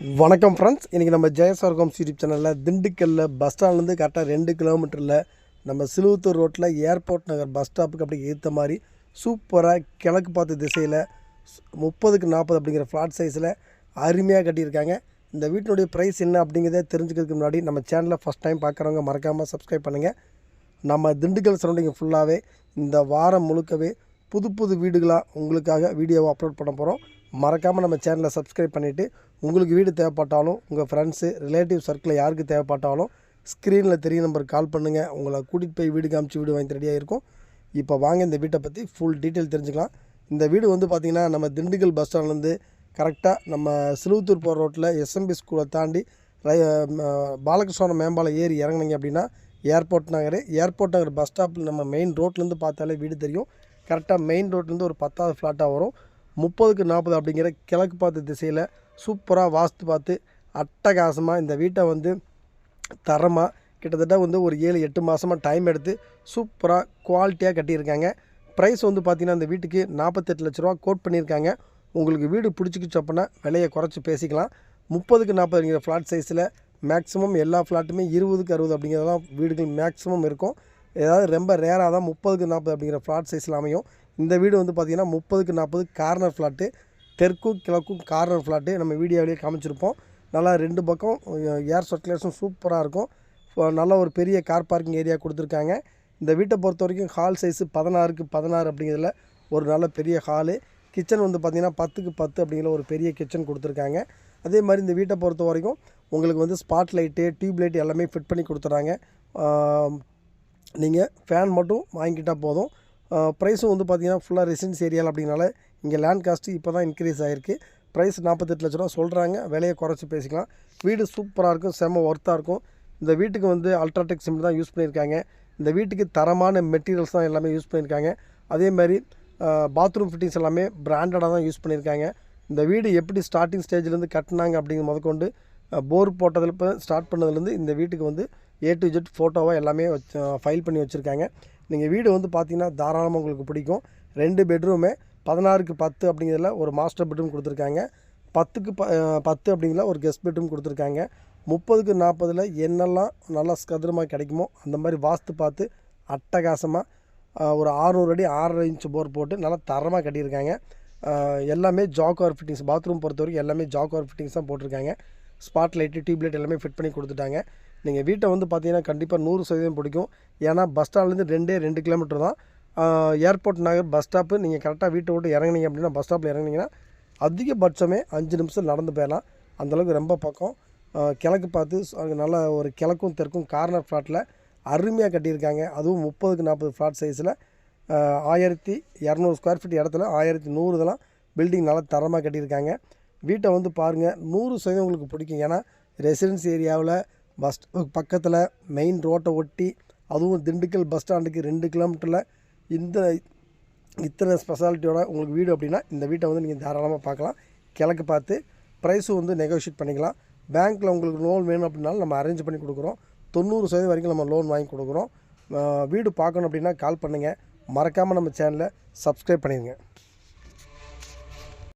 வணக்கம் ஃப்ரெண்ட்ஸ். இன்றைக்கி நம்ம ஜெயஸ்வர்கம் யூடியூப் சேனலில் திண்டுக்கல்லில் பஸ் ஸ்டாண்ட்லேருந்து கரெக்டாக 2 கிலோமீட்டரில் நம்ம சிலுவத்தூர் ரோட்டில் ஏர்போர்ட் நகர் பஸ் ஸ்டாப்புக்கு அப்படி ஏற்ற மாதிரி சூப்பராக கிழக்கு பார்த்த திசையில் 30க்கு 40 அப்படிங்கிற ஃப்ளாட் சைஸில் அருமையாக கட்டியிருக்காங்க. இந்த வீட்டினுடைய ப்ரைஸ் என்ன அப்படிங்கிறத தெரிஞ்சுக்கிறதுக்கு முன்னாடி நம்ம சேனலில் ஃபஸ்ட் டைம் பார்க்குறவங்க மறக்காமல் சப்ஸ்கிரைப் பண்ணுங்கள். நம்ம திண்டுக்கல் சரௌண்டிங் ஃபுல்லாகவே இந்த வாரம் முழுக்கவே புது வீடுகளாக உங்களுக்காக வீடியோவை அப்லோட் பண்ண போகிறோம். மறக்காமல் நம்ம சேனலை சப்ஸ்கிரைப் பண்ணிவிட்டு உங்களுக்கு வீடு தேவைப்பட்டாலும் உங்கள் ஃப்ரெண்ட்ஸு ரிலேட்டிவ் சர்க்கிளில் யாருக்கு தேவைப்பட்டாலும் ஸ்க்ரீனில் தெரிய நம்பருக்கு கால் பண்ணுங்கள். உங்களை கூட்டிகிட்டு போய் வீடு காமிச்சு வீடு வாங்கி ரெடியாக இருக்கும். இப்போ வாங்க இந்த வீட்டை பற்றி ஃபுல் டீட்டெயில் தெரிஞ்சுக்கலாம். இந்த வீடு பார்த்திங்கன்னா நம்ம திண்டுக்கல் பஸ் ஸ்டாண்ட்லேருந்து கரெக்டாக நம்ம சிலுவத்தூர் போகிற ரோட்டில் எஸ்எம்பி ஸ்கூலை தாண்டி பாலகிருஷ்ண மேம்பாலம் ஏறி இறங்குனீங்க அப்படின்னா ஏர்போர்ட் நகர் பஸ் ஸ்டாப்பில் நம்ம மெயின் ரோட்லேருந்து பார்த்தாலே வீடு தெரியும். கரெக்டாக மெயின் ரோட்லேருந்து ஒரு 10வது ஃப்ளாட்டாக வரும். 30க்கு 40 அப்படிங்கிற கிழக்கு பார்த்த திசையில் சூப்பராக வாஸ்து பார்த்து அட்டகாசமாக இந்த வீட்டை தரமாக கிட்டத்தட்ட ஒரு 7-8 மாதமாக டைம் எடுத்து சூப்பராக குவாலிட்டியாக கட்டியிருக்காங்க. ப்ரைஸ் பார்த்திங்கன்னா இந்த வீட்டுக்கு 48 லட்ச ரூபா கோட் பண்ணியிருக்காங்க. உங்களுக்கு வீடு பிடிச்சிக்கிச்சு அப்படின்னா விலையை குறைச்சி பேசிக்கலாம். 30க்கு 40 அப்படிங்கிற ஃப்ளாட் சைஸில் மேக்ஸிமம் எல்லா ஃப்ளாட்டுமே 20க்கு 60 அப்படிங்கிறதான் வீடுகள் மேக்ஸிமம் இருக்கும். ஏதாவது ரொம்ப ரேராக தான் 30க்கு 40 அப்படிங்கிற ஃப்ளாட் சைஸில் அமையும். இந்த வீடு பார்த்திங்கன்னா 30க்கு 40 கார்னர் ஃப்ளாட்டு, தெற்கும் கிழக்கும் கார்னர் ஃப்ளாட்டு நம்ம வீடியோவிலேயே காமிச்சிருப்போம். நல்லா 2 பக்கம் ஏர் சர்க்குலேஷன் சூப்பராக இருக்கும். நல்ல ஒரு பெரிய கார் பார்க்கிங் ஏரியா கொடுத்துருக்காங்க. இந்த வீட்டை பொறுத்த வரைக்கும் ஹால் சைஸு 16க்கு 16 அப்படிங்கிறதுல ஒரு நல்ல பெரிய ஹாலு. கிச்சன் பார்த்திங்கன்னா 10க்கு 10 அப்படிங்கிற ஒரு பெரிய கிச்சன் கொடுத்துருக்காங்க. அதே மாதிரி இந்த வீட்டை பொறுத்த வரைக்கும் உங்களுக்கு ஸ்பாட் லைட்டு, டியூப் லைட் எல்லாமே ஃபிட் பண்ணி கொடுத்துட்றாங்க. நீங்கள் ஃபேன் மட்டும் வாங்கிக்கிட்டால் போதும். ப்ரைஸும் பார்த்திங்கன்னா ஃபுல்லாக ரெசிடென்ஸ் ஏரியாவில் அப்படிங்கனால இங்கே லேண்ட் காஸ்ட்டு இப்போ தான் இன்க்ரீஸ் ஆகிருக்கு. ப்ரைஸ் 48 லட்ச ரூபா சொல்கிறாங்க. விலையை குறைச்சி பேசிக்கலாம். வீடு சூப்பராக இருக்கும், செம்ம ஒர்த்தாக இருக்கும். இந்த வீட்டுக்கு அல்ட்ராடெக் சிமெண்ட் தான் யூஸ் பண்ணியிருக்காங்க. இந்த வீட்டுக்கு தரமான மெட்டீரியல்ஸ் தான் எல்லாமே யூஸ் பண்ணியிருக்காங்க. அதே மாதிரி பாத்ரூம் ஃபிட்டிங்ஸ் எல்லாமே பிராண்டடாக தான் யூஸ் பண்ணியிருக்காங்க. இந்த வீடு எப்படி ஸ்டார்டிங் ஸ்டேஜ்லேருந்து கட்டினாங்க அப்படிங்கிற முதற்கொண்டு போர் போட்டதில் இப்போ ஸ்டார்ட் பண்ணதுலேருந்து இந்த வீட்டுக்கு A to Z ஃபோட்டோவாக எல்லாமே ஃபைல் பண்ணி வச்சுருக்காங்க. நீங்கள் வீடு பார்த்திங்கன்னா தாராளமாக உங்களுக்கு பிடிக்கும். 2 பெட்ரூமே 16க்கு 10 அப்படிங்கிறதுல ஒரு மாஸ்டர் பெட்ரூம் கொடுத்துருக்காங்க. 10க்கு 10 அப்படிங்கிற ஒரு கெஸ்ட் பெட்ரூம் கொடுத்துருக்காங்க. 30க்கு 40 என்னெல்லாம் நல்லா சதுரமாக கிடைக்குமோ அந்த மாதிரி வாஸ்து பார்த்து அட்டகாசமாக ஒரு 600 அடி 6.5 இன்ச் போர் போட்டு நல்லா தரமாக கட்டியிருக்காங்க. எல்லாமே ஜாக்வார் ஃபிட்டிங்ஸ், பாத்ரூம் பொறுத்த வரைக்கும் எல்லாமே ஜாக்வார் ஃபிட்டிங்ஸ் தான் போட்டிருக்காங்க. ஸ்பாட் லைட்டு, டியூப் லைட் எல்லாமே ஃபிட் பண்ணி கொடுத்துட்டாங்க. நீங்கள் வீட்டை பார்த்தீங்கன்னா கண்டிப்பாக 100% பிடிக்கும். ஏன்னா பஸ் ஸ்டாண்ட்லேருந்து 2 கிலோமீட்டர் தான் ஏர்போர்ட் நகர் பஸ் ஸ்டாப்பு. நீங்கள் கரெக்டாக வீட்டை விட்டு இறங்குனீங்க அப்படின்னா பஸ் ஸ்டாப்பில் இறங்குனீங்கன்னா அதிகபட்சமே 5 நிமிஷம் நடந்து போயிடலாம். அந்தளவுக்கு ரொம்ப பக்கம். கிழக்கு பார்த்து நல்ல ஒரு கிழக்கும் தெற்கும் கார்னர் ஃப்ளாட்டில் அருமையாக கட்டியிருக்காங்க. அதுவும் 30க்கு 40 ஃப்ளாட் சைஸில் 1200 ஸ்கொயர் ஃபீட் இடத்துல 1100 இதெல்லாம் பில்டிங் நல்லா தரமாக கட்டியிருக்காங்க. வீட்டை பாருங்கள், 100% உங்களுக்கு பிடிக்கும். ஏன்னா ரெசிடென்ஸ் ஏரியாவில் பஸ் பக்கத்தில் மெயின் ரோட்டை ஒட்டி, அதுவும் திண்டுக்கல் பஸ் ஸ்டாண்டுக்கு 2 கிலோமீட்டரில் இத்தனை ஸ்பெஷாலிட்டியோட உங்களுக்கு வீடு அப்படின்னா இந்த வீட்டை நீங்கள் தாராளமாக பார்க்கலாம். கிழக்கு பார்த்து ப்ரைஸும் நெகோஷியேட் பண்ணிக்கலாம். பேங்க்கில் உங்களுக்கு லோன் வேணும் அப்படின்னாலும் நம்ம அரேஞ்ச் பண்ணி கொடுக்குறோம். 90% வரைக்கும் நம்ம லோன் வாங்கி கொடுக்குறோம். வீடு பார்க்கணும் அப்படின்னா கால் பண்ணுங்கள். மறக்காமல் நம்ம சேனலை சப்ஸ்கிரைப் பண்ணிடுங்க.